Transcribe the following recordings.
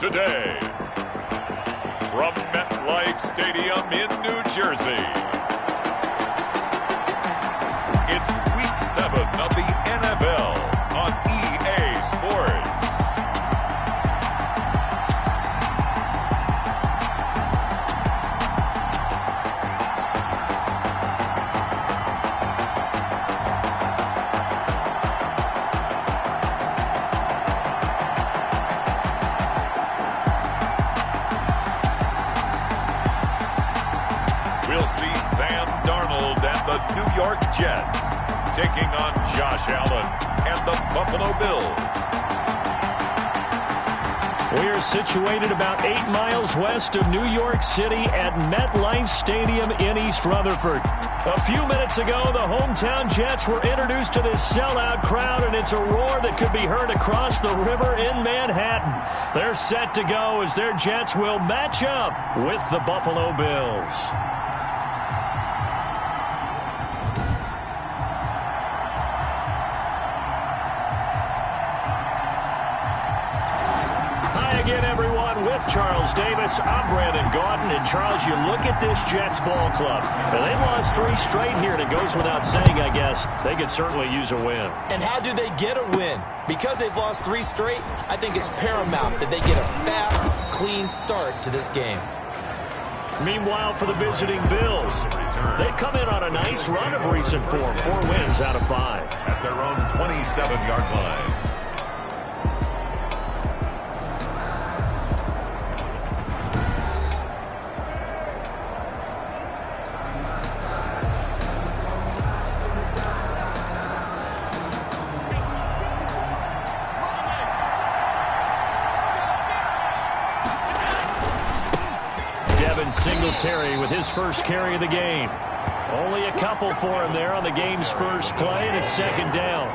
today, from MetLife Stadium in New Jersey, it's Week 7 of the NFL on EA Sports. We'll see Sam Darnold and the New York Jets taking on Josh Allen and the Buffalo Bills. We are situated about 8 miles west of New York City at MetLife Stadium in East Rutherford. A few minutes ago, the hometown Jets were introduced to this sellout crowd, and it's a roar that could be heard across the river in Manhattan. They're set to go as their Jets will match up with the Buffalo Bills. Again, everyone, with Charles Davis, I'm Brandon Gaudin. And, Charles, you look at this Jets ball club. And they've lost 3 straight here, and it goes without saying, I guess, they could certainly use a win. And how do they get a win? Because they've lost 3 straight, I think it's paramount that they get a fast, clean start to this game. Meanwhile, for the visiting Bills, they've come in on a nice run of recent form, 4 wins out of 5. At their own 27-yard line. Singletary with his first carry of the game. Only a couple for him there on the game's first play, and it's second down.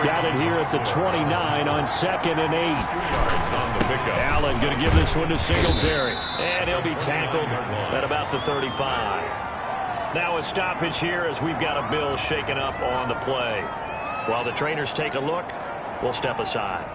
Got it here at the 29 on 2nd and 8. Allen going to give this one to Singletary, and he'll be tackled at about the 35. Now a stoppage here as we've got a Bill shaken up on the play. While the trainers take a look, we'll step aside.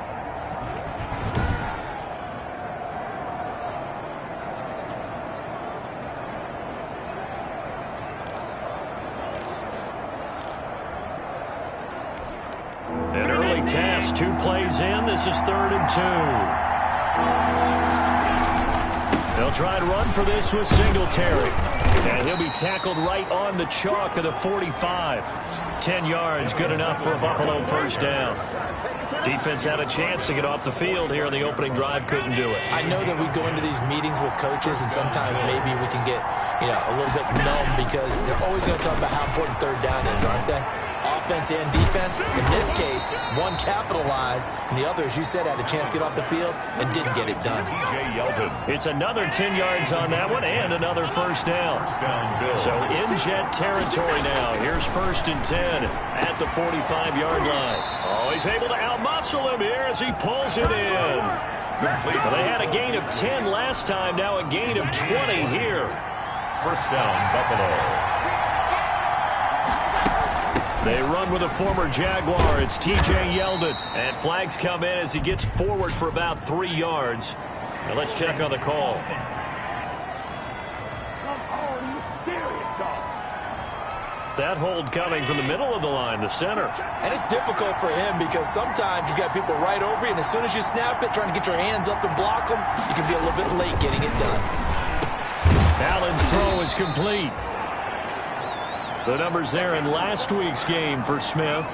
An early task, 2 plays in. This is 3rd and 2. They'll try and run for this with Singletary. And he'll be tackled right on the chalk of the 45. 10 yards, good enough for a Buffalo first down. Defense had a chance to get off the field here in the opening drive, couldn't do it. I know that we go into these meetings with coaches, and sometimes maybe we can get, a little bit numb because they're always going to talk about how important 3rd down is, aren't they? Offense and defense. In this case, one capitalized, and the other, as you said, had a chance to get off the field and didn't get it done. It's another 10 yards on that one and another first down. So in Jet territory now. Here's 1st and 10 at the 45-yard line. Oh, he's able to outmuscle him here as he pulls it in. They had a gain of 10 last time, now a gain of 20 here. First down, Buffalo. They run with a former Jaguar. It's T.J. Yeldon. And flags come in as he gets forward for about 3 yards. Now let's check on the call. That hold coming from the middle of the line, the center. And it's difficult for him because sometimes you've got people right over you, and as soon as you snap it, trying to get your hands up and block them, you can be a little bit late getting it done. Allen's throw is complete. The numbers there in last week's game for Smith.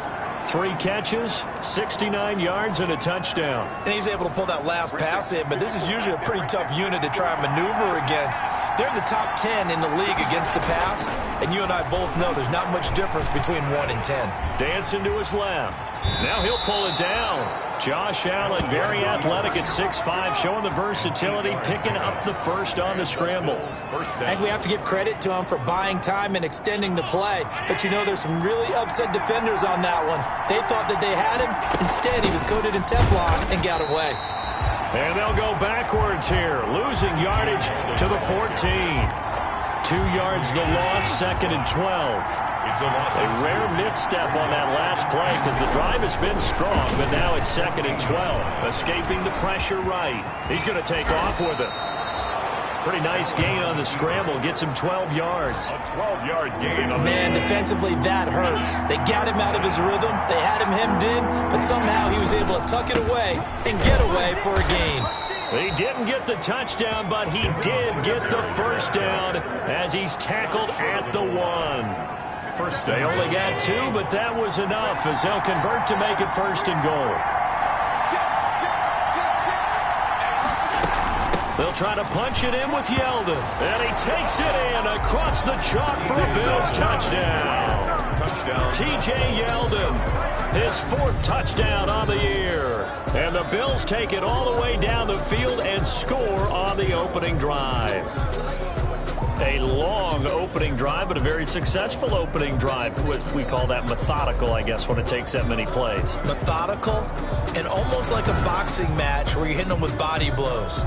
3 catches, 69 yards, and a touchdown. And he's able to pull that last pass in, but this is usually a pretty tough unit to try and maneuver against. They're in the top 10 in the league against the pass, and you and I both know there's not much difference between 1 and 10. Dancing to his left. Now he'll pull it down. Josh Allen, very athletic at 6'5", showing the versatility, picking up the first on the scramble. I think we have to give credit to him for buying time and extending the play, but there's some really upset defenders on that one. They thought that they had him. Instead, he was coated in Teflon and got away. And they'll go backwards here, losing yardage to the 14. 2 yards the loss, 2nd and 12. It's a loss. A rare misstep on that last play because the drive has been strong, but now it's 2nd and 12. Escaping the pressure right. He's going to take off with it. Pretty nice gain on the scramble. Gets him 12 yards. A 12-yard gain. Man, defensively, that hurts. They got him out of his rhythm. They had him hemmed in, but somehow he was able to tuck it away and get away for a gain. He didn't get the touchdown, but he did get the first down as he's tackled at the 1. They only got 2, but that was enough as they'll convert to make it 1st and goal. They'll try to punch it in with Yeldon. And he takes it in across the chalk for a Bills touchdown. T.J. Yeldon, his 4th touchdown on the year. And the Bills take it all the way down the field and score on the opening drive. A long opening drive, but a very successful opening drive. We call that methodical, I guess, when it takes that many plays. Methodical and almost like a boxing match where you're hitting them with body blows.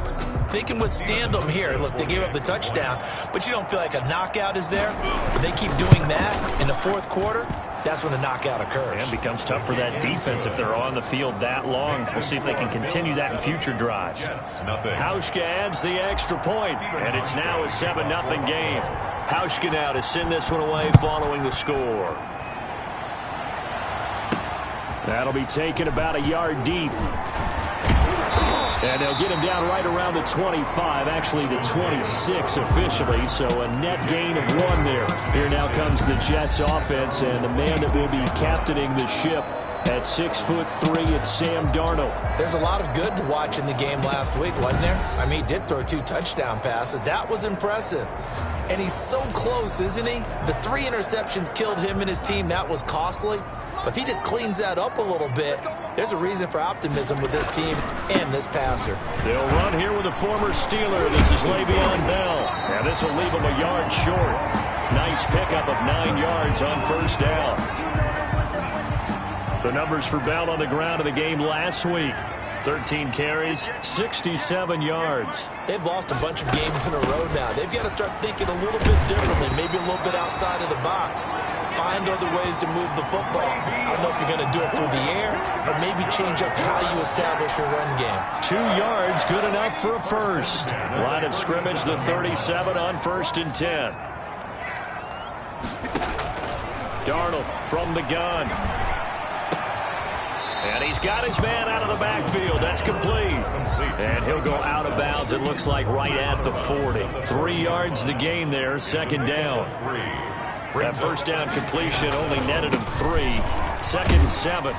They can withstand them here. Look, they gave up the touchdown, but you don't feel like a knockout is there. But they keep doing that in the 4th quarter. That's when the knockout occurs. And it becomes tough for that defense if they're on the field that long. We'll see if they can continue that in future drives. Hauschka adds the extra point, and it's now a 7-0 game. Hauschka now to send this one away following the score. That'll be taken about a yard deep. And they'll get him down right around the 25, actually the 26 officially, so a net gain of 1 there. Here now comes the Jets offense, and the man that will be captaining the ship at 6'3", it's Sam Darnold. There's a lot of good to watch in the game last week, wasn't there? I mean, he did throw 2 touchdown passes. That was impressive. And he's so close, isn't he? The 3 interceptions killed him and his team. That was costly. But if he just cleans that up a little bit, there's a reason for optimism with this team and this passer. They'll run here with a former Steeler. This is Le'Veon Bell. And this will leave him a yard short. Nice pickup of 9 yards on 1st down. The numbers for Bell on the ground in the game last week. 13 carries, 67 yards. They've lost a bunch of games in a row now. They've got to start thinking a little bit differently, maybe a little bit outside of the box. Find other ways to move the football. I don't know if you're going to do it through the air, or maybe change up how you establish your run game. 2 yards, good enough for a first. Line of scrimmage, the 37 on 1st and 10. Darnold from the gun. And he's got his man out of the backfield. That's complete. And he'll go out of bounds, it looks like, right at the 40. 3 yards the gain there, 2nd down. That 1st down completion only netted him 3. 2nd and 7.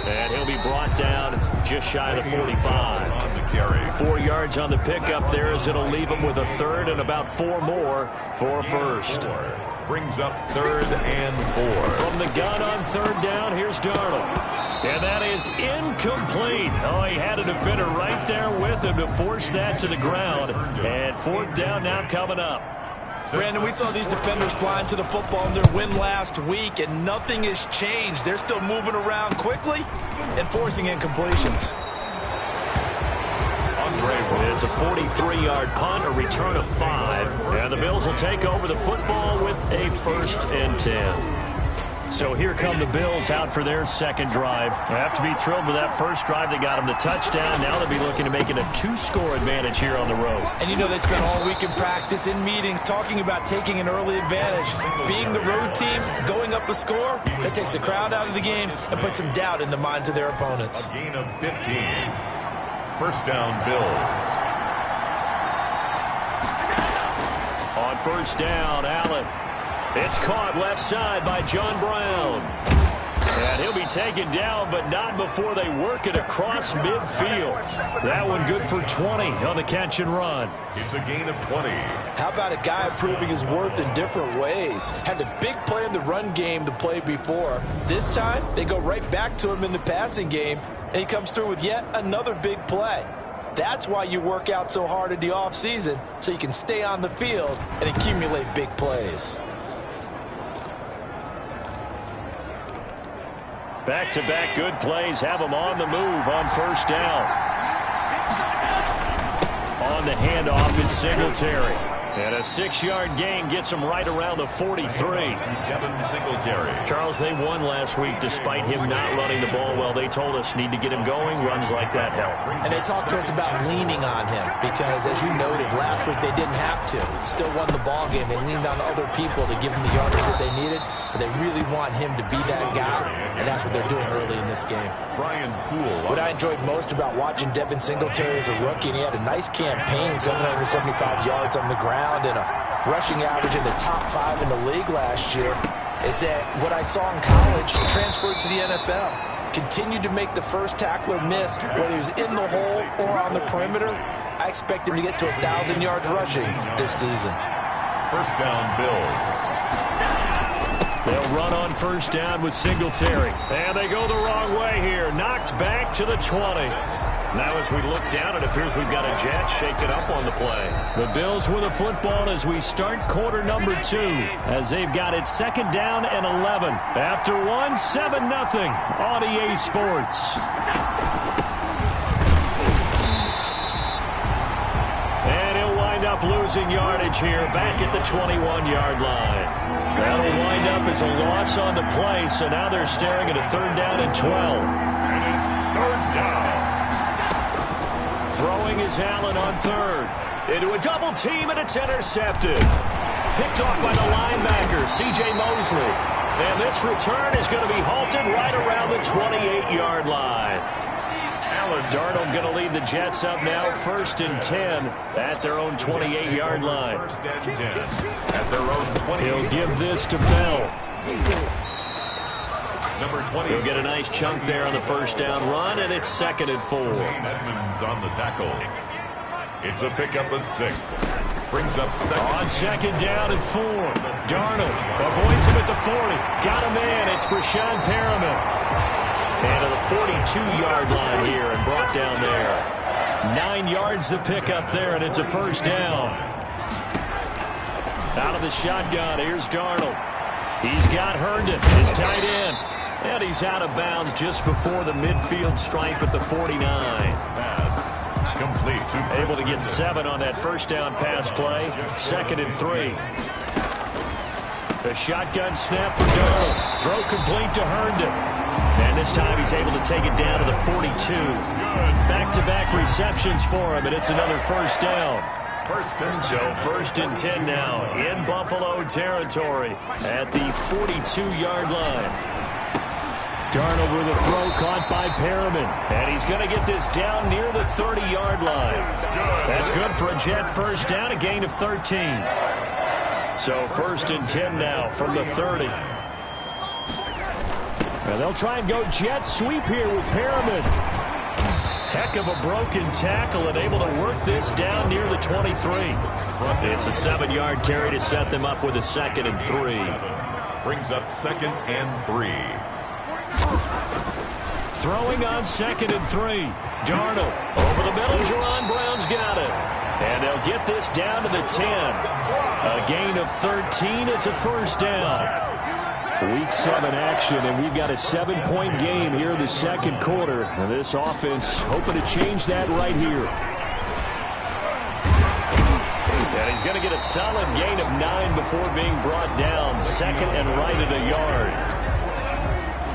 And he'll be brought down just shy of the 45. 4 yards on the pickup there as it'll leave him with a 3rd and about 4 more for a first. Brings up 3rd and 4. From the gun on 3rd down, here's Darnold. And that is incomplete. Oh, he had a defender right there with him to force that to the ground. And 4th down now coming up. Brandon, we saw these defenders flying to the football in their win last week, and nothing has changed. They're still moving around quickly and forcing incompletions. It's a 43-yard punt, a return of 5. And the Bills will take over the football with a 1st and 10. So here come the Bills out for their 2nd drive. They have to be thrilled with that 1st drive. They got them the touchdown. Now they'll be looking to make it a 2-score advantage here on the road. And you know they spent all week in practice, in meetings, talking about taking an early advantage. Being the road team, going up a score, that takes the crowd out of the game and puts some doubt in the minds of their opponents. A gain of 15. 1st down, Bills. On 1st down, Allen. It's caught left side by John Brown. And he'll be taken down, but not before they work it across midfield. That one good for 20 on the catch and run. It's a gain of 20. How about a guy proving his worth in different ways? Had a big play in the run game to play before. This time, they go right back to him in the passing game, and he comes through with yet another big play. That's why you work out so hard in the offseason, so you can stay on the field and accumulate big plays. Back-to-back good plays have them on the move on 1st down. On the handoff, it's Singletary. And a 6-yard gain gets him right around the 43. Devin Singletary. Charles, they won last week despite him not running the ball well. They told us need to get him going. Runs like that help. And they talked to us about leaning on him because, as you noted, last week they didn't have to. Still won the ball game. They leaned on other people to give them the yardage that they needed, but they really want him to be that guy, and that's what they're doing early in this game. Brian Poole. What I enjoyed most about watching Devin Singletary as a rookie, and he had a nice campaign, 775 yards on the ground and a rushing average in the top 5 in the league last year, is that what I saw in college transferred to the NFL. Continued to make the first tackler miss, whether he was in the hole or on the perimeter. I expect him to get to 1,000 yards rushing this season. First down, Bills. They'll run on first down with Singletary. And they go the wrong way here. Knocked back to the 20. Now as we look down, it appears we've got a Jet shaken up on the play. The Bills with the football as we start quarter number 2. As they've got it second down and 11. After 1, 7-0 on EA Sports. And he'll wind up losing yardage here back at the 21-yard line. That'll wind up as a loss on the play, so now they're staring at a third down and 12. And it's third down. Throwing is Allen on third. Into a double team, and it's intercepted. Picked off by the linebacker, C.J. Mosley. And this return is going to be halted right around the 28-yard line. Allen Darnold going to lead the Jets up now, first and 10 at their own 28-yard line. First and 10 at their own 28. He'll give this to Bell. Number 20. He'll get a nice chunk there on the first down run, and it's second and 4. Edmonds on the tackle. It's a pickup of 6. Brings up second. On second down and 4. Darnold avoids him at the 40. Got him in. It's Breshad Perriman. And to the 42-yard line here and brought down there. 9 yards to pick up there, and it's a first down. Out of the shotgun, here's Darnold. He's got Herndon, his tight end. And he's out of bounds just before the midfield stripe at the 49. Pass complete to Able to get 7 on that first down pass play. Second and 3. The shotgun snap for Darnold. Throw complete to Herndon. And this time he's able to take it down to the 42. Back-to-back receptions for him, and it's another first down. So first and 10 now in Buffalo territory at the 42-yard line. Darnold with a throw caught by Perriman. And he's going to get this down near the 30-yard line. That's good for a Jet first down, a gain of 13. So first and 10 now from the 30. And they'll try and go jet sweep here with Perriman. Heck of a broken tackle and able to work this down near the 23. It's a 7-yard carry to set them up with a second and 3. Brings up second and 3. Throwing on second and 3. Darnold over the middle. Jerron Brown's got it. And they'll get this down to the 10. A gain of 13. It's a first down. Week 7 action, and we've got a 7-point game here in the second quarter. And this offense hoping to change that right here. And he's going to get a solid gain of 9 before being brought down. Second and right at a yard.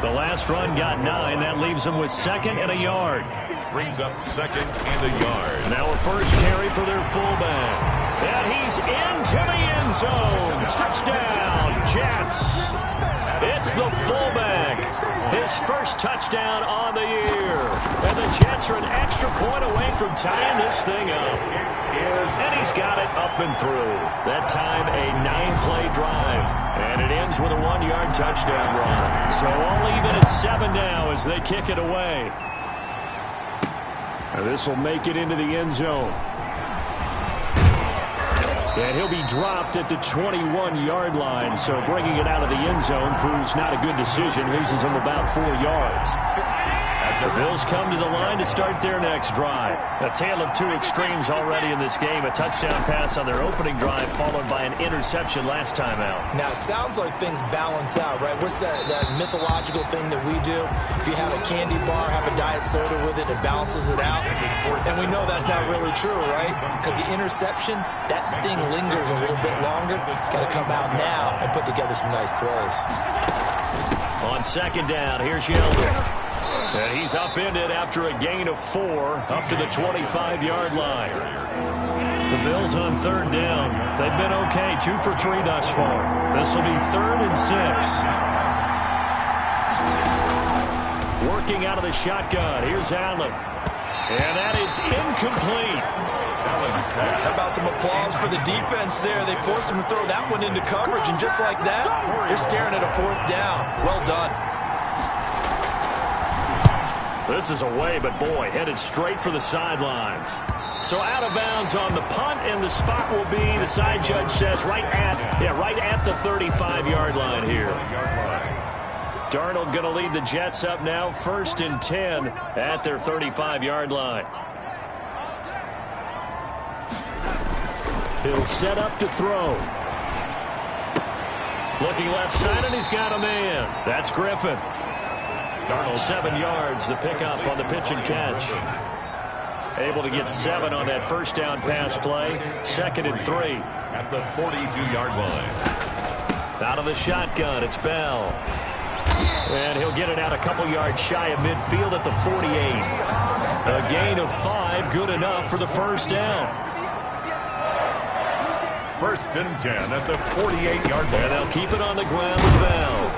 The last run got 9. That leaves him with second and a yard. Brings up second and a yard. Now a first carry for their fullback. And he's into the end zone. Touchdown, Jets. It's the fullback. His first touchdown on the year. And the Jets are an extra point away from tying this thing up. And he's got it up and through. That time a 9-play drive. And it ends with a 1-yard touchdown run. So all even at 7 now as they kick it away. And this will make it into the end zone. And he'll be dropped at the 21-yard line. So bringing it out of the end zone proves not a good decision. Loses him about 4 yards. At The Bills come to the line to start their next drive. A tale of two extremes already in this game. A touchdown pass on their opening drive, followed by an interception last time out. Now, it sounds like things balance out, right? What's that mythological thing that we do? If you have a candy bar, have a diet soda with it, it balances it out. And we know that's not really true, right? Because the interception, that sting lingers a little bit longer. Got to come out now and put together some nice plays. On second down, here's Yeldon. And he's upended after a gain of 4 up to the 25-yard line. The Bills on third down. They've been okay, 2 for 3 thus far. This will be 3rd and 6. Working out of the shotgun. Here's Allen. And that is incomplete. How about some applause for the defense there? They forced him to throw that one into coverage, and just like that, they're staring at a 4th down. Well done. This is away, but boy, headed straight for the sidelines. So out of bounds on the punt, and the spot will be, the side judge says, right at the 35-yard line here. Darnold going to lead the Jets up now, 1st and 10 at their 35-yard line. He'll set up to throw. Looking left side, and he's got a man. That's Griffin. Darnold 7 yards, the pickup on the pitch and catch. Able to get 7 on that first down pass play. 2nd and 3. At the 42-yard line. Out of the shotgun, it's Bell. And he'll get it out a couple yards shy of midfield at the 48. A gain of 5, good enough for the first down. 1st and 10 at the 48-yard line. And they'll keep it on the ground with Bell.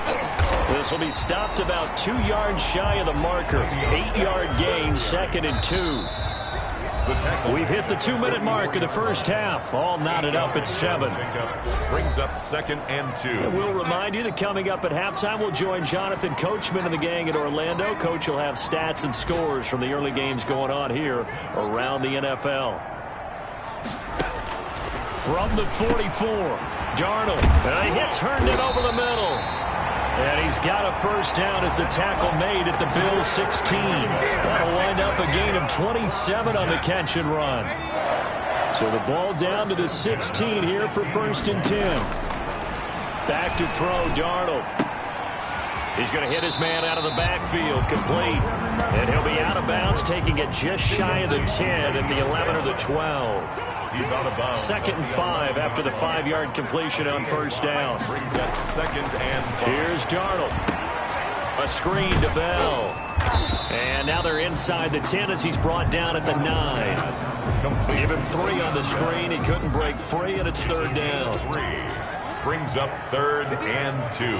This will be stopped about 2 yards shy of the marker. 8-yard gain, 2nd and 2. We've hit the 2-minute mark of the first half. All knotted up at 7. Brings up 2nd and 2. And we'll remind you that coming up at halftime, we'll join Jonathan Coachman and the gang at Orlando. Coach will have stats and scores from the early games going on here around the NFL. From the 44, Darnold. And he turned it over the middle. And he's got a first down as the tackle made at the Bills' 16. That'll wind up a gain of 27 on the catch and run. So the ball down to the 16 here for 1st and 10. Back to throw, Darnold. He's going to hit his man out of the backfield, complete. And he'll be out of bounds, taking it just shy of the 10 at the 11 or the 12. He's out of bounds. 2nd and 5 after the 5-yard completion on first down. Brings up 2nd and 5. Here's Darnold. A screen to Bell. And now they're inside the 10 as he's brought down at the 9. Give him 3 on the screen. He couldn't break free, and it's 3rd down. 3. Brings up 3rd and 2.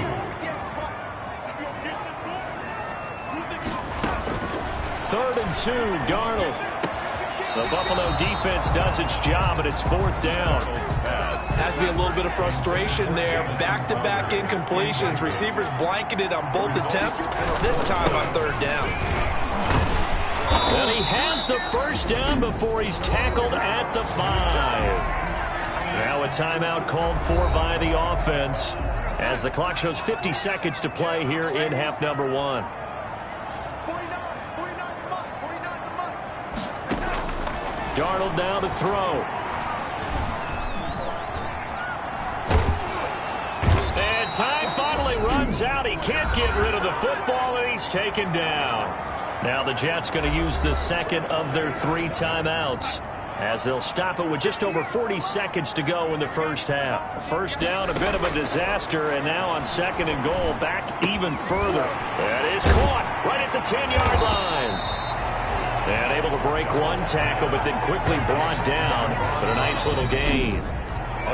3rd and 2, Darnold. The Buffalo defense does its job, and it's 4th down. Has to be a little bit of frustration there. Back-to-back incompletions. Receivers blanketed on both attempts, this time on 3rd down. And he has the first down before he's tackled at the 5. Now a timeout called for by the offense as the clock shows 50 seconds to play here in half number 1. Darnold now to throw. And time finally runs out. He can't get rid of the football, and he's taken down. Now the Jets going to use the 2nd of their 3 timeouts as they'll stop it with just over 40 seconds to go in the first half. First down, a bit of a disaster, and now on 2nd and goal, back even further. That is caught right at the 10-yard line. And able to break one tackle, but then quickly brought down. But a nice little gain.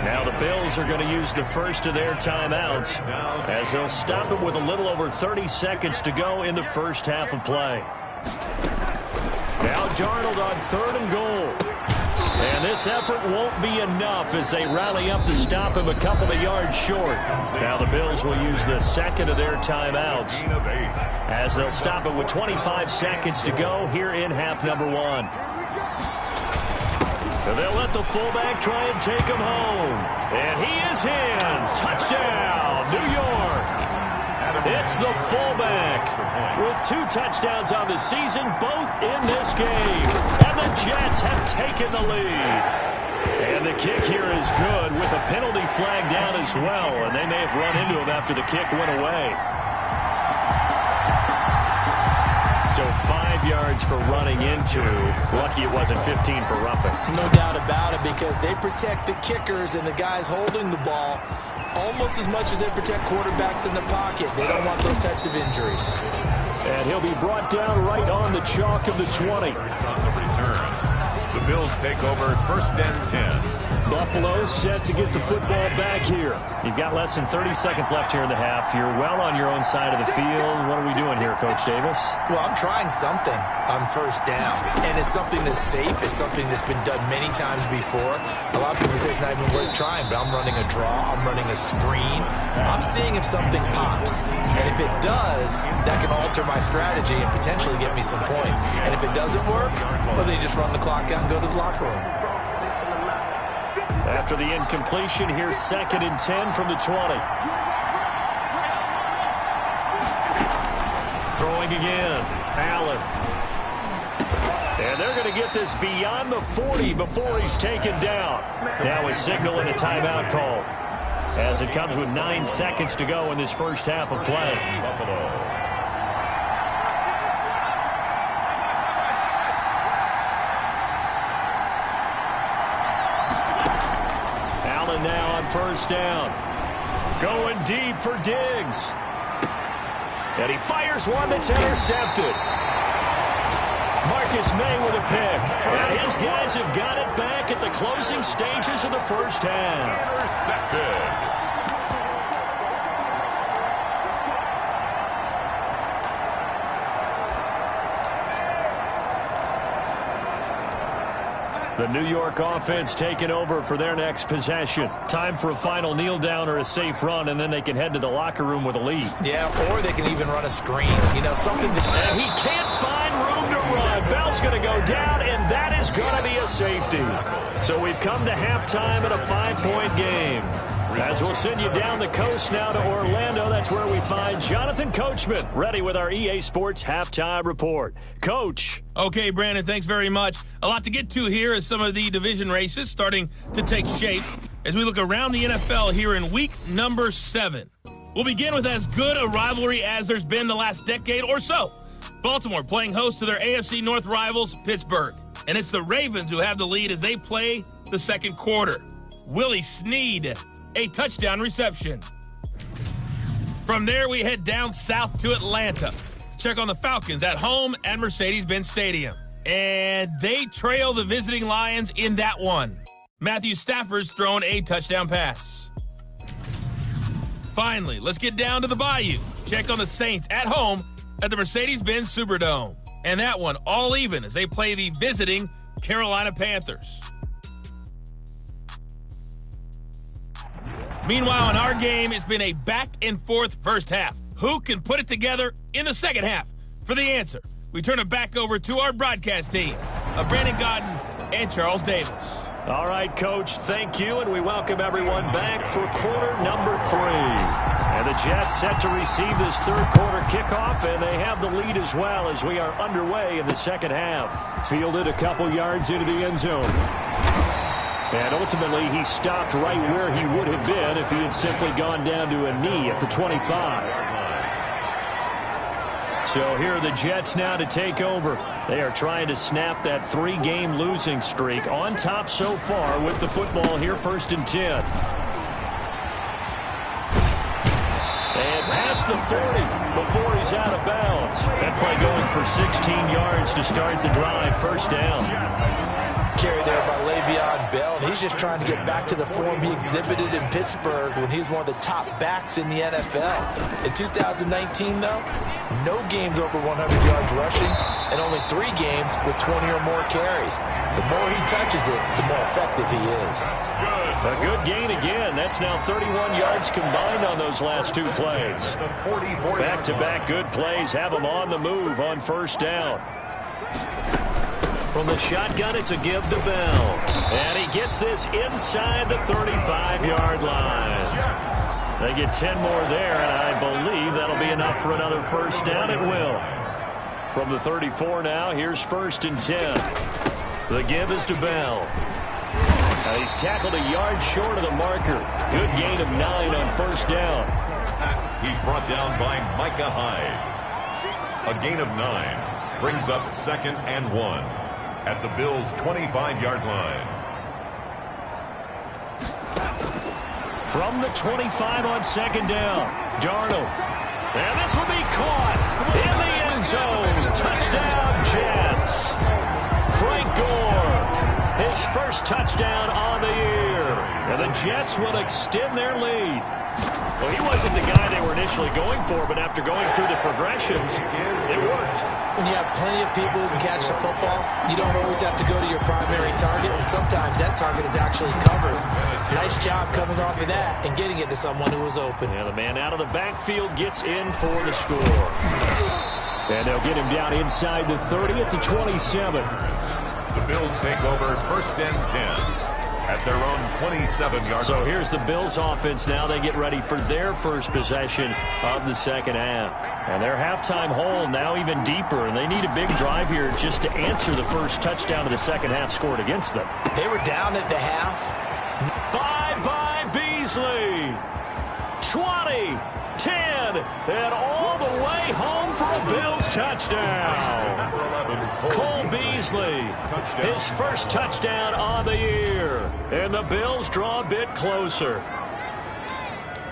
Now the Bills are going to use the first of their timeouts as they'll stop it with a little over 30 seconds to go in the first half of play. Now Darnold on 3rd and goal. And this effort won't be enough as they rally up to stop him a couple of yards short. Now the Bills will use the 2nd of their timeouts as they'll stop it with 25 seconds to go here in half number 1. And they'll let the fullback try and take him home. And he is in. Touchdown, New York. That's the fullback with 2 touchdowns on the season, both in this game. And the Jets have taken the lead. And the kick here is good with a penalty flag down as well. And they may have run into him after the kick went away. So 5 yards for running into. Lucky it wasn't 15 for roughing. No doubt about it, because they protect the kickers and the guys holding the ball almost as much as they protect quarterbacks in the pocket. They don't want those types of injuries. And he'll be brought down right on the chalk of the 20. On the return. The Bills take over 1st and 10. Buffalo set to get the football back here. You've got less than 30 seconds left here in the half. You're well on your own side of the field. What are we doing here, Coach Davis? Well, I'm trying something on 1st down. And it's something that's safe. It's something that's been done many times before. A lot of people say it's not even worth trying, but I'm running a draw. I'm running a screen. I'm seeing if something pops. And if it does, that can alter my strategy and potentially get me some points. And if it doesn't work, well, then you just run the clock out and go to the locker room. After the incompletion, here's 2nd and 10 from the 20. Throwing again. Allen. And they're going to get this beyond the 40 before he's taken down. Now a signal and a timeout call, as it comes with 9 seconds to go in this first half of play. Buffalo. Now on 1st down. Going deep for Diggs. And he fires one that's intercepted. Marcus May with a pick. And his guys have got it back at the closing stages of the first half. Intercepted. The New York offense taking over for their next possession. Time for a final kneel down or a safe run, and then they can head to the locker room with a lead. Yeah, or they can even run a screen. You know, something that... And he can't find room to run. Bell's going to go down, and that is going to be a safety. So we've come to halftime in a 5-point game. As we'll send you down the coast now to Orlando, that's where we find Jonathan Coachman, ready with our EA Sports Halftime Report. Coach. Okay, Brandon, thanks very much. A lot to get to here as some of the division races starting to take shape as we look around the NFL here in week number 7. We'll begin with as good a rivalry as there's been the last decade or so. Baltimore playing host to their AFC North rivals, Pittsburgh. And it's the Ravens who have the lead as they play the second quarter. Willie Snead, a touchdown reception. From there, we head down south to Atlanta to check on the Falcons at home at Mercedes-Benz Stadium. And they trail the visiting Lions in that one. Matthew Stafford's thrown a touchdown pass. Finally, let's get down to the Bayou. Check on the Saints at home at the Mercedes-Benz Superdome. And that one all even as they play the visiting Carolina Panthers. Meanwhile, in our game, it's been a back-and-forth first half. Who can put it together in the second half? For the answer, we turn it back over to our broadcast team of Brandon Gaudin and Charles Davis. All right, Coach, thank you, and we welcome everyone back for quarter number 3. And the Jets set to receive this third quarter kickoff, and they have the lead as well as we are underway in the second half. Fielded a couple yards into the end zone. And ultimately, he stopped right where he would have been if he had simply gone down to a knee at the 25. So here are the Jets now to take over. They are trying to snap that 3-game losing streak. On top so far with the football here, 1st and 10. And past the 40 before he's out of bounds. That play going for 16 yards to start the drive, 1st down. Carry there by Le'Veon Bell. And he's just trying to get back to the form he exhibited in Pittsburgh when he was one of the top backs in the NFL. In 2019, though, no games over 100 yards rushing and only 3 games with 20 or more carries. The more he touches it, the more effective he is. A good gain again. That's now 31 yards combined on those last 2 plays. Back-to-back good plays have him on the move on 1st down. From the shotgun, it's a give to Bell. And he gets this inside the 35-yard line. They get 10 more there, and I believe that'll be enough for another first down. It will. From the 34 now, here's 1st and 10. The give is to Bell. He's tackled a yard short of the marker. Good gain of 9 on first down. He's brought down by Micah Hyde. A gain of 9 brings up 2nd and 1 at the Bills' 25-yard line. From the 25 on 2nd down, Darnold. And this will be caught in the end zone. Touchdown, Jets. Frank Gore, his first touchdown on the year. And the Jets will extend their lead. Well, he wasn't the guy they were initially going for, but after going through the progressions, it worked. When you have plenty of people who can catch the football, you don't always have to go to your primary target, and sometimes that target is actually covered. Nice job coming off of that and getting it to someone who was open. And the man out of the backfield gets in for the score. And they'll get him down inside the 30 at the 27. The Bills take over 1st and 10 at their own 27-yard. So here's the Bills offense now. They get ready for their first possession of the second half. And their halftime hole now even deeper, and they need a big drive here just to answer the first touchdown of the second half scored against them. They were down at the half. Bye-bye Beasley. 20, 10, and all the way home for a Bills touchdown. Cole Beasley, his first touchdown on the year. And the Bills draw a bit closer.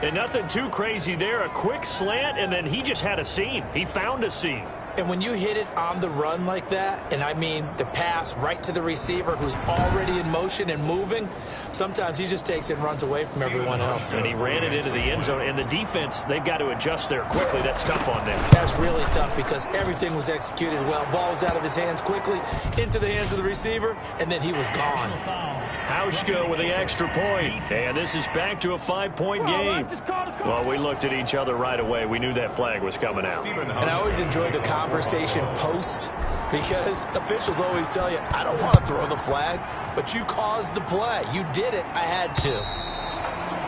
And nothing too crazy there. A quick slant, and then he just had a seam. He found a seam. And when you hit it on the run like that, and I mean the pass right to the receiver who's already in motion and moving, sometimes he just takes it and runs away from everyone else. And he ran it into the end zone. And the defense, they've got to adjust there quickly. That's tough on them. That's really tough because everything was executed well. Ball was out of his hands quickly, into the hands of the receiver, and then he was gone. Hauschka with the extra point. And this is back to a 5-point game. Well, we looked at each other right away. We knew that flag was coming out. And I always enjoy the conversation post because officials always tell you, I don't want to throw the flag, but you caused the play. You did it. I had to.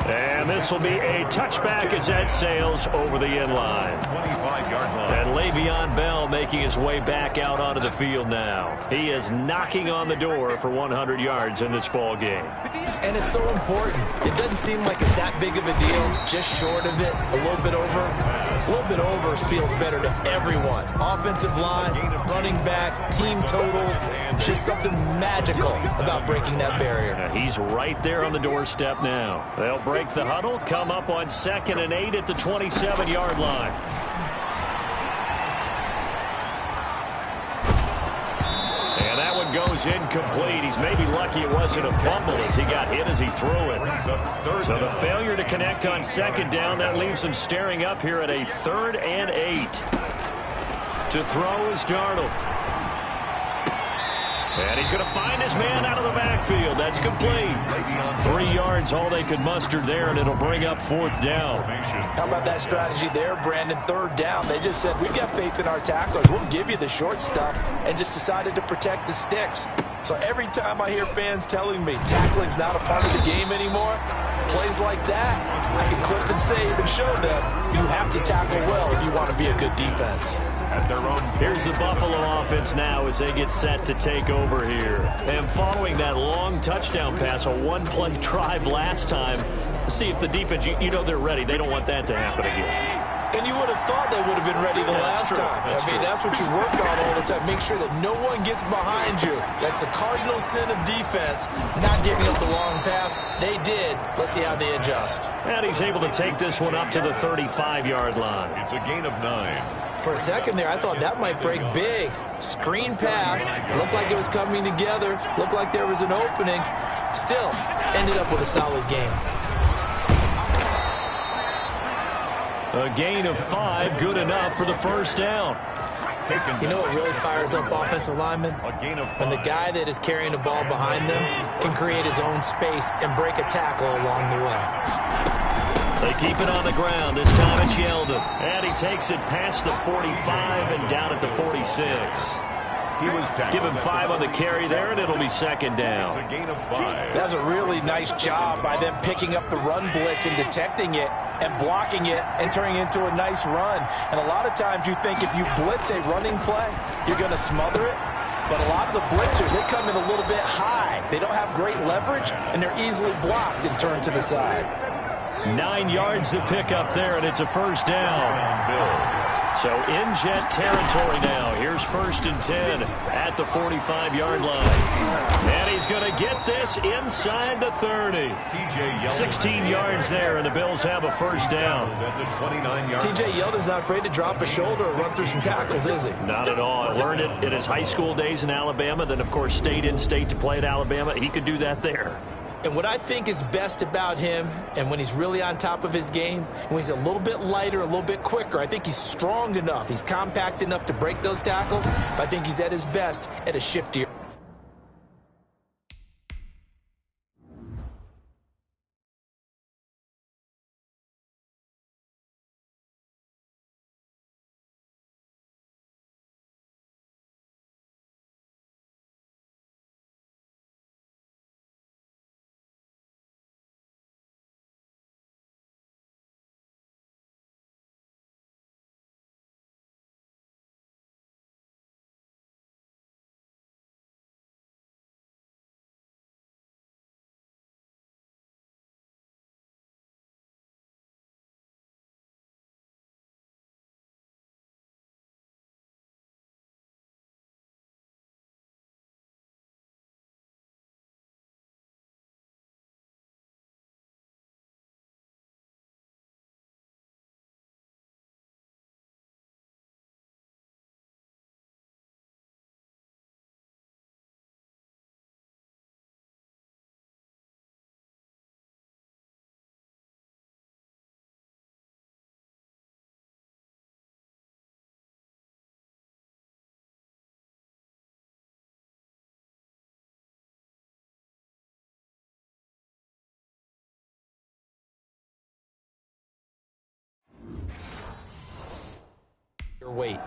And this will be a touchback as that sails over the end line. 25-yard line. And Le'Veon Bell making his way back out onto the field now. He is knocking on the door for 100 yards in this ball game. And it's so important. It doesn't seem like it's that big of a deal. Just short of it, a little bit over. A little bit over feels better to everyone. Offensive line, running back, team totals. Just something magical about breaking that barrier. He's right there on the doorstep now. They'll break the huddle, come up on 2nd and 8 at the 27-yard line. And that one goes incomplete. He's maybe lucky it wasn't a fumble as he got hit as he threw it. So the failure to connect on 2nd down, that leaves him staring up here at a 3rd and 8. To throw is Darnold. And he's going to find his man out of the backfield. That's complete. 3 yards, all they could muster there, and it'll bring up 4th down. How about that strategy there, Brandon? 3rd down. They just said, we've got faith in our tacklers. We'll give you the short stuff, and just decided to protect the sticks. So every time I hear fans telling me tackling's not a part of the game anymore, plays like that, I can clip and save and show them you have to tackle well if you want to be a good defense. At their own. Here's the Buffalo offense now as they get set to take over here. And following that long touchdown pass, a 1-play drive last time, see if the defense, you know they're ready. They don't want that to happen again. And you would have thought they would have been ready the last time. I mean, that's what you work on all the time. Make sure that no one gets behind you. That's the cardinal sin of defense, not giving up the long pass. They did. Let's see how they adjust. And he's able to take this one up to the 35-yard line. It's a gain of 9. For a second there, I thought that might break big. Screen pass. Looked like it was coming together. Looked like there was an opening. Still, ended up with a solid game. A gain of 5, good enough for the first down. You know what really fires up offensive linemen? When the guy that is carrying the ball behind them can create his own space and break a tackle along the way. They keep it on the ground. This time it's Yeldon. And he takes it past the 45 and down at the 46. Give him 5 on the carry there, and it'll be second down. It's a gain of 5. That's a really nice job by them picking up the run blitz and detecting it and blocking it and turning it into a nice run. And a lot of times you think if you blitz a running play, you're going to smother it. But a lot of the blitzers, they come in a little bit high. They don't have great leverage, and they're easily blocked and turned to the side. 9 yards to pick up there, and it's a first down. So in Jet territory now. Here's 1st and 10 at the 45-yard line. And he's going to get this inside the 30. 16 yards there, and the Bills have a first down. T.J. Yeldon's not afraid to drop a shoulder or run through some tackles, is he? Not at all. Learned it in his high school days in Alabama, then, of course, stayed in state to play at Alabama. He could do that there. And what I think is best about him, and when he's really on top of his game, when he's a little bit lighter, a little bit quicker, I think he's strong enough. He's compact enough to break those tackles, but I think he's at his best at a shiftier. Weight.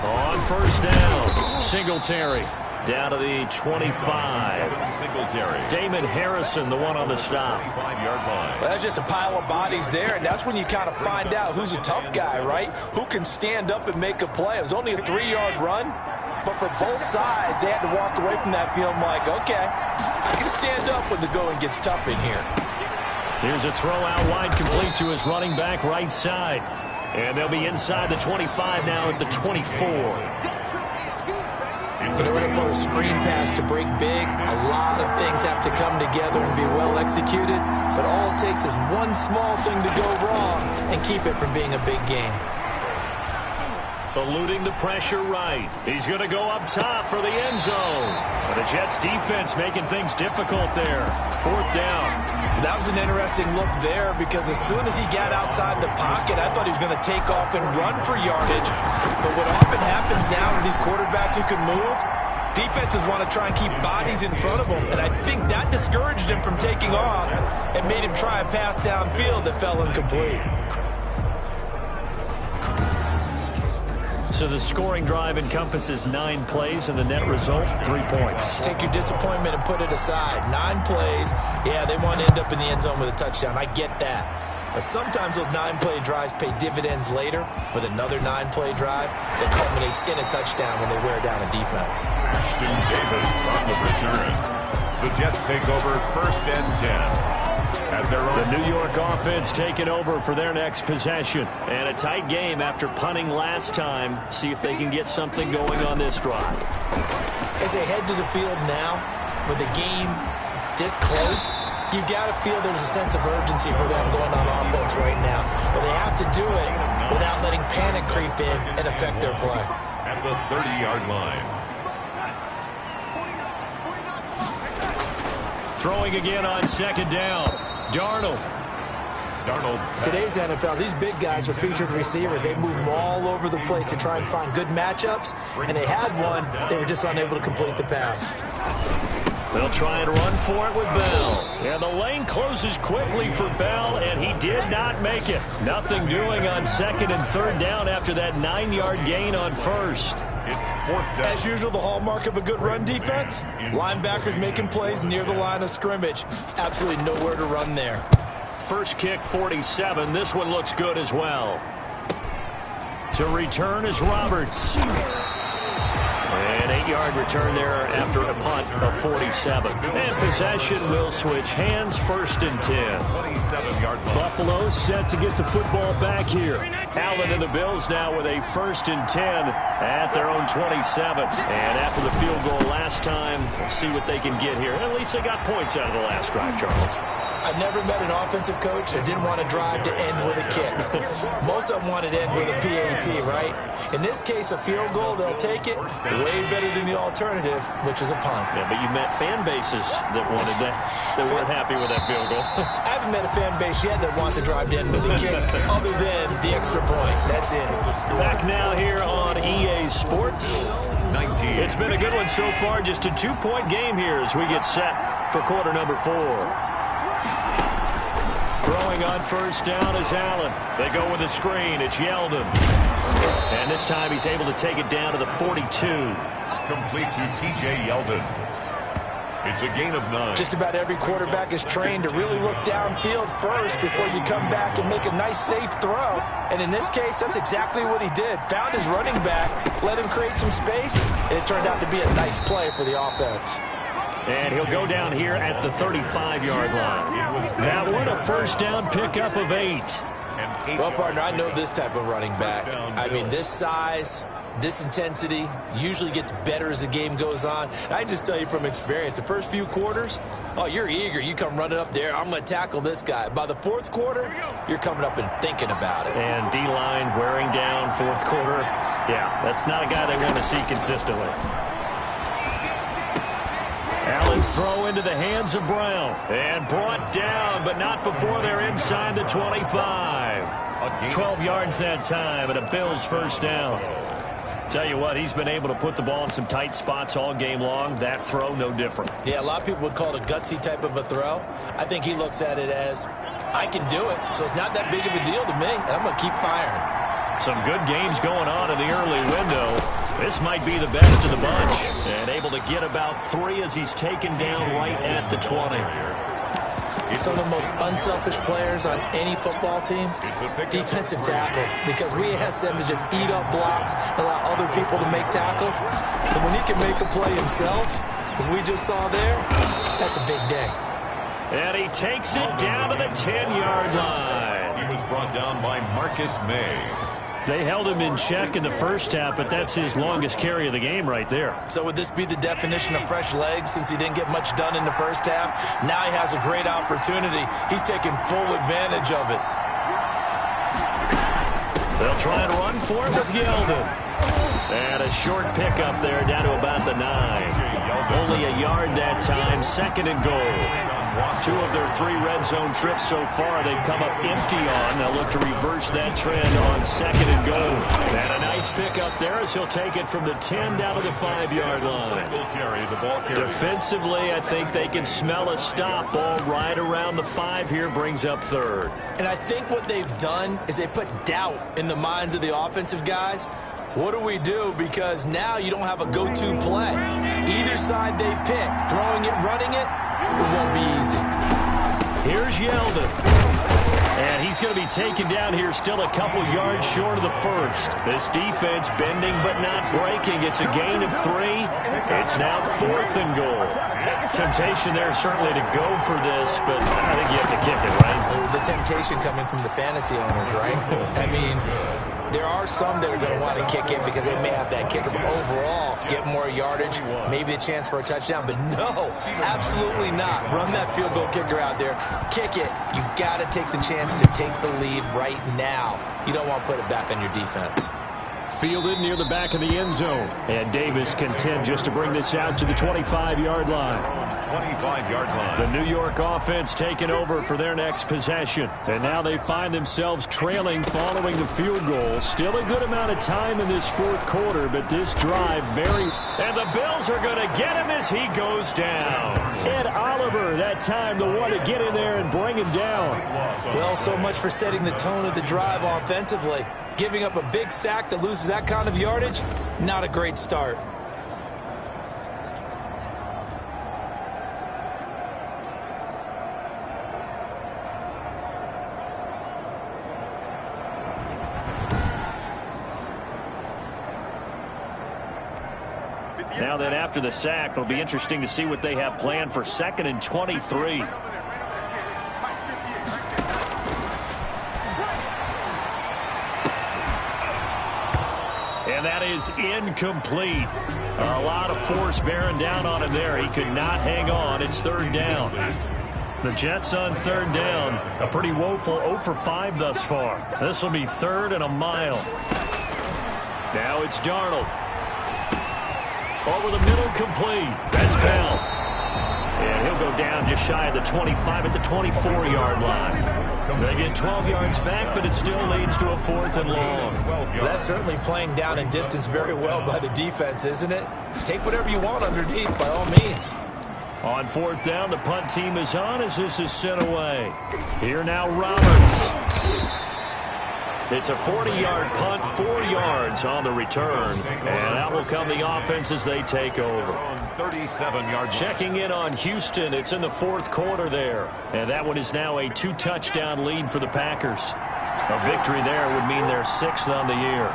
On first down, Singletary down to the 25. Singletary. Damon Harrison, the one on the stop. 25-yard line. Well, that's just a pile of bodies there, and that's when you kind of find out who's a tough guy, right? Who can stand up and make a play. It was only a 3-yard run. But for both sides, they had to walk away from that field like, okay, I can stand up when the going gets tough in here. Here's a throw out wide, complete to his running back right side. And they'll be inside the 25 now at the 24. In order for a screen pass to break big, a lot of things have to come together and be well executed. But all it takes is one small thing to go wrong and keep it from being a big game. Eluding the pressure right. He's going to go up top for the end zone. But the Jets defense making things difficult there. 4th down. That was an interesting look there because as soon as he got outside the pocket, I thought he was going to take off and run for yardage. But what often happens now with these quarterbacks who can move, defenses want to try and keep bodies in front of them. And I think that discouraged him from taking off and made him try a pass downfield that fell incomplete. So the scoring drive encompasses 9 plays, and the net result, 3 points. Take your disappointment and put it aside. 9 plays. Yeah, they want to end up in the end zone with a touchdown. I get that. But sometimes those 9-play drives pay dividends later with another 9-play drive that culminates in a touchdown when they wear down a defense. Ashton Davis on the return. The Jets take over 1st and 10. The New York offense taking over for their next possession. And a tight game after punting last time. See if they can get something going on this drive. As they head to the field now, with the game this close, you've got to feel there's a sense of urgency for them going on offense right now. But they have to do it without letting panic creep in and affect their play. At the 30-yard line. Throwing again on 2nd down. Darnold. Today's NFL, these big guys are featured receivers. They move them all over the place to try and find good matchups, and they had one. They were just unable to complete the pass. They'll try and run for it with Bell. And the lane closes quickly for Bell, and he did not make it. Nothing doing on second and third down after that 9-yard gain on first. It's fourth down. As usual, the hallmark of a good run defense, linebackers making plays near the line of scrimmage. Absolutely nowhere to run there. First kick, 47. This one looks good as well. To return is Roberts. An 8-yard return there after a punt of 47. And possession will switch hands, first and 10. 27-yard line. Buffalo set to get the football back here. Allen and the Bills now with a first and 10 at their own 27. And after the field goal last time, we'll see what they can get here. At least they got points out of the last drive, Charles. I never met an offensive coach that didn't want to drive to end with a kick. Most of them wanted to end with a PAT, right? In this case, a field goal, they'll take it. Way better than the alternative, which is a punt. Yeah, but you met fan bases that wanted that, that weren't happy with that field goal. I haven't met a fan base yet that wants to drive to end with a kick other than the extra point. That's it. Back now here on EA Sports. 19. It's been a good one so far. Just a 2-point game here as we get set for quarter number 4. Throwing on first down is Allen. They go with a screen. It's Yeldon. And this time he's able to take it down to the 42. Complete to T.J. Yeldon. It's a gain of 9. Just about every quarterback is trained to really look downfield first before you come back and make a nice, safe throw. And in this case, that's exactly what he did. Found his running back, let him create some space, and it turned out to be a nice play for the offense. And he'll go down here at the 35-yard line. That one a first down pickup of 8. Well, partner, I know this type of running back. I mean, this size, this intensity usually gets better as the game goes on. And I just tell you from experience, the first few quarters, oh, you're eager. You come running up there, I'm going to tackle this guy. By the fourth quarter, you're coming up and thinking about it. And D-line wearing down fourth quarter. Yeah, that's not a guy they want to see consistently. Allen's throw into the hands of Brown. And brought down, but not before they're inside the 25. 12 yards that time, and a Bills first down. Tell you what, he's been able to put the ball in some tight spots all game long. That throw, no different. Yeah, a lot of people would call it a gutsy type of a throw. I think he looks at it as, I can do it, so it's not that big of a deal to me, and I'm going to keep firing. Some good games going on in the early window. This might be the best of the bunch. And able to get about 3 as he's taken down right at the 20. Some of the most unselfish players on any football team, defensive tackles, because we ask them to just eat up blocks, allow other people to make tackles. And when he can make a play himself, as we just saw there, that's a big day. And he takes it down to the 10-yard line. He was brought down by Marcus May. They held him in check in the first half, but that's his longest carry of the game right there. So would this be the definition of fresh legs since he didn't get much done in the first half? Now he has a great opportunity. He's taking full advantage of it. They'll try and run for it with Yeldon. And a short pickup there down to about the 9. Only a yard that time, second and goal. 2 of their 3 red zone trips so far they've come up empty on. They'll look to reverse that trend on second and goal. And a nice pickup there as he'll take it from the 10 down to the 5-yard line. Defensively, I think they can smell a stop. Ball right around the 5 here, brings up third. And I think what they've done is they put doubt in the minds of the offensive guys. What do we do? Because now you don't have a go-to play. Either side they pick, throwing it, running it, it won't be easy. Here's Yeldon. And he's going to be taken down here still a couple yards short of the first. This defense bending but not breaking. It's a gain of 3. It's now 4th and goal. Temptation there certainly to go for this, but I think you have to kick it, right? The temptation coming from the fantasy owners, right? I mean, there are some that are going to want to kick it because they may have that kicker, but overall, get more yardage, maybe a chance for a touchdown. But no, absolutely not. Run that field goal kicker out there. Kick it. You got to take the chance to take the lead right now. You don't want to put it back on your defense. fielded near the back of the end zone. And Davis content just to bring this out to the 25-yard line. 25-yard line. The New York offense taking over for their next possession. And now they find themselves trailing following the field goal. Still a good amount of time in this fourth quarter, but this drive very... And the Bills are going to get him as he goes down. Ed Oliver, that time the one to get in there and bring him down. Well, so much for setting the tone of the drive offensively. Giving up a big sack that loses that kind of yardage, not a great start. Now then, after the sack, it'll be interesting to see what they have planned for 2nd and 23. And that is incomplete. A lot of force bearing down on him there. He could not hang on. It's 3rd down. The Jets on 3rd down. A pretty woeful 0 for 5 thus far. This will be 3rd and a mile. Now it's Darnold. Over the middle, complete. That's Bell. And he'll go down just shy of the 25 at the 24-yard line. They get 12 yards back, but it still leads to a 4th and long. That's certainly playing down in distance very well by the defense, isn't it? Take whatever you want underneath, by all means. On 4th down, the punt team is on as this is sent away. Here now, Roberts. It's a 40-yard punt, 4 yards on the return. And out will come the offense as they take over. 37-yard. Checking in on Houston. It's in the 4th quarter there. And that one is now a 2-touchdown lead for the Packers. A victory there would mean they're 6th on the year.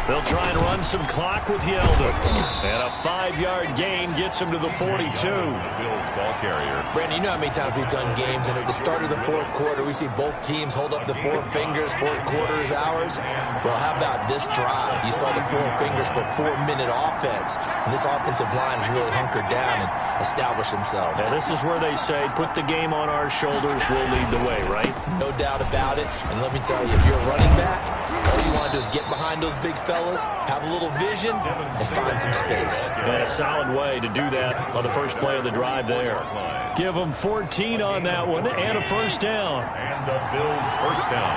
They'll try and run some clock with Yeldon. And a 5-yard gain gets him to the 42. Bills ball carrier. Brandon, you know how many times we've done games, and at the start of the 4th quarter, we see both teams hold up the 4 fingers, 4th quarter is ours. Well, how about this drive? You saw the 4 fingers for 4-minute offense, and this offensive line has really hunkered down and established themselves. And this is where they say, put the game on our shoulders, we'll lead the way, right? No doubt about it, and let me tell you, if you're a running back, all you want to do is get behind those big fellas, have a little vision, and find some space. And a solid way to do that on the first play of the drive there. Give them 14 on that one and a 1st down. And the Bills 1st down.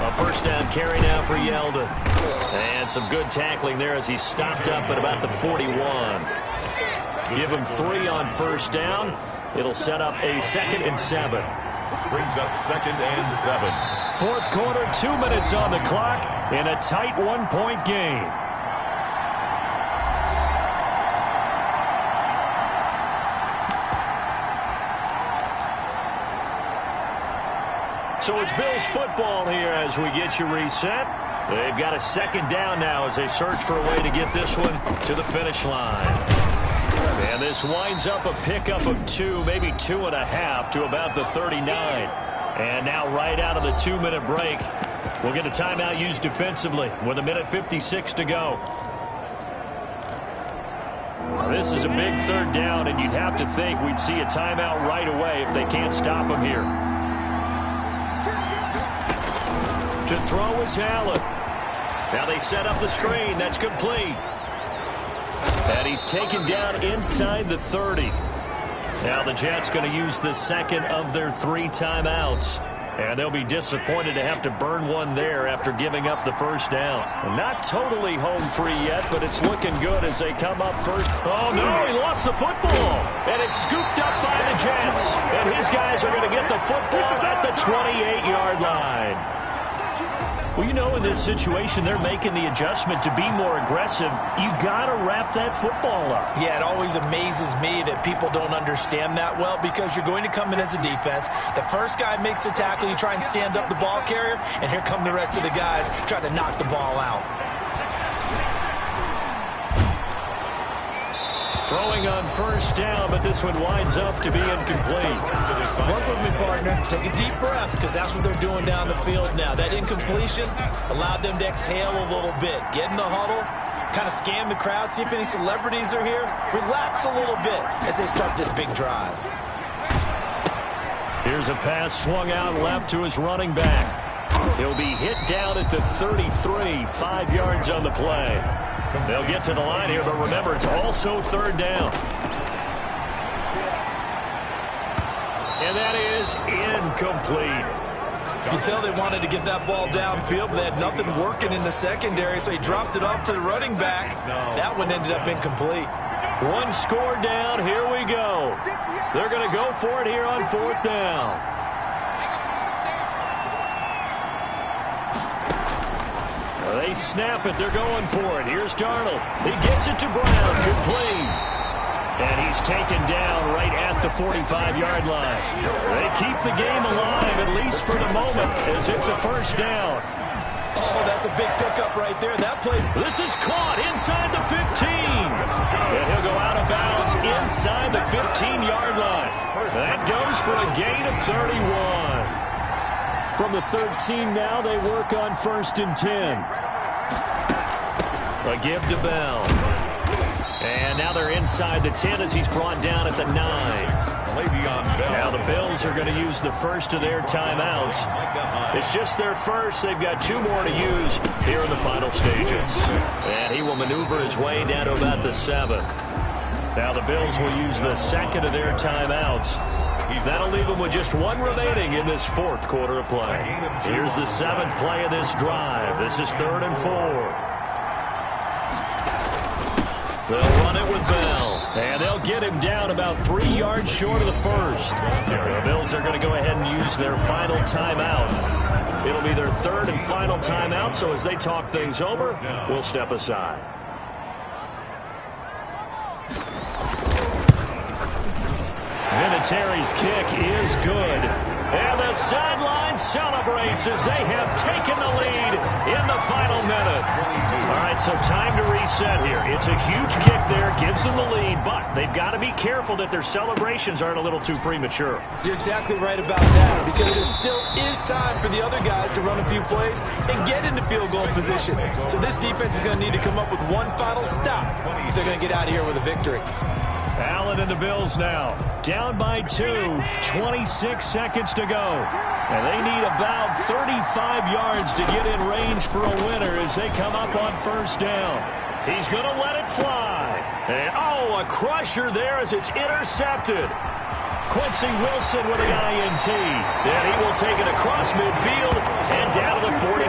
A 1st down carry now for Yeldon. And some good tackling there as he stopped up at about the 41. Give him 3 on 1st down. It'll set up a 2nd and 7. Brings up 2nd and 7. 4th quarter, 2 minutes on the clock in a tight 1-point game. So it's Bills football here as we get you reset. They've got a 2nd down now as they search for a way to get this one to the finish line. And this winds up a pickup of 2, maybe 2.5 to about the 39. And now right out of the 2-minute break, we'll get a timeout used defensively with 1:56 to go. This is a big 3rd down, and you'd have to think we'd see a timeout right away if they can't stop him here. To throw is Allen. Now they set up the screen. That's complete. And he's taken down inside the 30. Now the Jets going to use the 2nd of their 3 timeouts. And they'll be disappointed to have to burn one there after giving up the 1st down. Not totally home free yet, but it's looking good as they come up first. Oh, no, he lost the football. And it's scooped up by the Jets. And his guys are going to get the football at the 28-yard line. Well, you know, in this situation, they're making the adjustment to be more aggressive. You got to wrap that football up. Yeah, it always amazes me that people don't understand that well because you're going to come in as a defense. The first guy makes the tackle, you try and stand up the ball carrier, and here come the rest of the guys trying to knock the ball out. Throwing on 1st down, but this one winds up to be incomplete. Work with me, partner. Take a deep breath, because that's what they're doing down the field now. That incompletion allowed them to exhale a little bit. Get in the huddle, kind of scan the crowd, see if any celebrities are here. Relax a little bit as they start this big drive. Here's a pass swung out left to his running back. He'll be hit down at the 33, 5 yards on the play. They'll get to the line here, but remember, it's also third down. And that is incomplete. You can tell they wanted to get that ball downfield, but they had nothing working in the secondary, so he dropped it off to the running back. That one ended up incomplete. One score down. Here we go. They're going to go for it here on fourth down. They snap it. They're going for it. Here's Darnold. He gets it to Brown. Complete. And he's taken down right at the 45-yard line. They keep the game alive, at least for the moment, as it's a first down. Oh, that's a big pickup right there. That play. This is caught inside the 15. And he'll go out of bounds inside the 15-yard line. That goes for a gain of 31. From the 13 now, they work on 1st and 10. A give to Bell. And now they're inside the 10 as he's brought down at the 9. Now the Bills are going to use the first of their timeouts. It's just their first. They've got 2 more to use here in the final stages. And he will maneuver his way down to about the 7. Now the Bills will use the second of their timeouts. That'll leave them with just 1 remaining in this 4th quarter of play. Here's the 7th play of this drive. This is 3rd and 4. They'll run it with Bell, and they'll get him down about 3 yards short of the first. The Bills are going to go ahead and use their final timeout. It'll be their 3rd and final timeout, so as they talk things over, we'll step aside. Vinatieri's kick is good. And the sideline celebrates as they have taken the lead in the final minute. All right, so time to reset here. It's a huge kick there, gives them the lead, but they've got to be careful that their celebrations aren't a little too premature. You're exactly right about that, because there still is time for the other guys to run a few plays and get into field goal position. So this defense is going to need to come up with one final stop if they're going to get out of here with a victory. Allen and the Bills now down by 2, 26 seconds to go. And they need about 35 yards to get in range for a winner as they come up on 1st down. He's going to let it fly. And, a crusher there as it's intercepted. Quincy Wilson with the INT. And he will take it across midfield and down to the 45.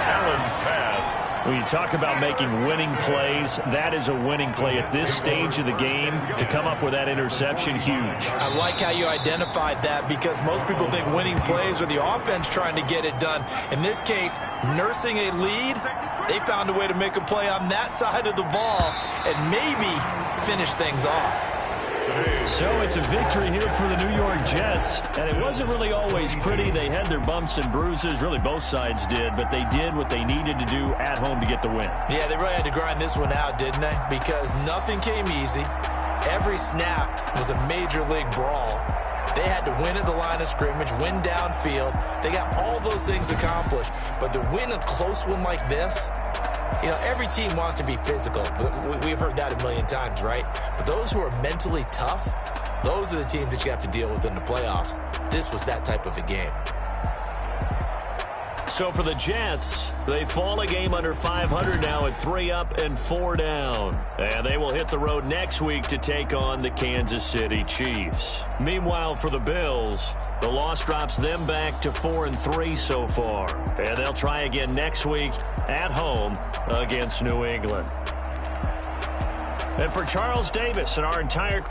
Allen's pass. When you talk about making winning plays, that is a winning play at this stage of the game. To come up with that interception, huge. I like how you identified that, because most people think winning plays are the offense trying to get it done. In this case, nursing a lead, they found a way to make a play on that side of the ball and maybe finish things off. So it's a victory here for the New York Jets, and it wasn't really always pretty. They had their bumps and bruises, really both sides did, but they did what they needed to do at home to get the win. Yeah, they really had to grind this one out, didn't they? Because nothing came easy. Every snap was a major league brawl. They had to win at the line of scrimmage, win downfield. They got all those things accomplished, but to win a close one like this, you know, every team wants to be physical. We've heard that a million times, right? But those who are mentally tough, those are the teams that you have to deal with in the playoffs. This was that type of a game. So for the Jets, they fall a game under 500 now at 3 up and 4 down. And they will hit the road next week to take on the Kansas City Chiefs. Meanwhile, for the Bills, the loss drops them back to 4-3 so far. And they'll try again next week at home against New England. And for Charles Davis and our entire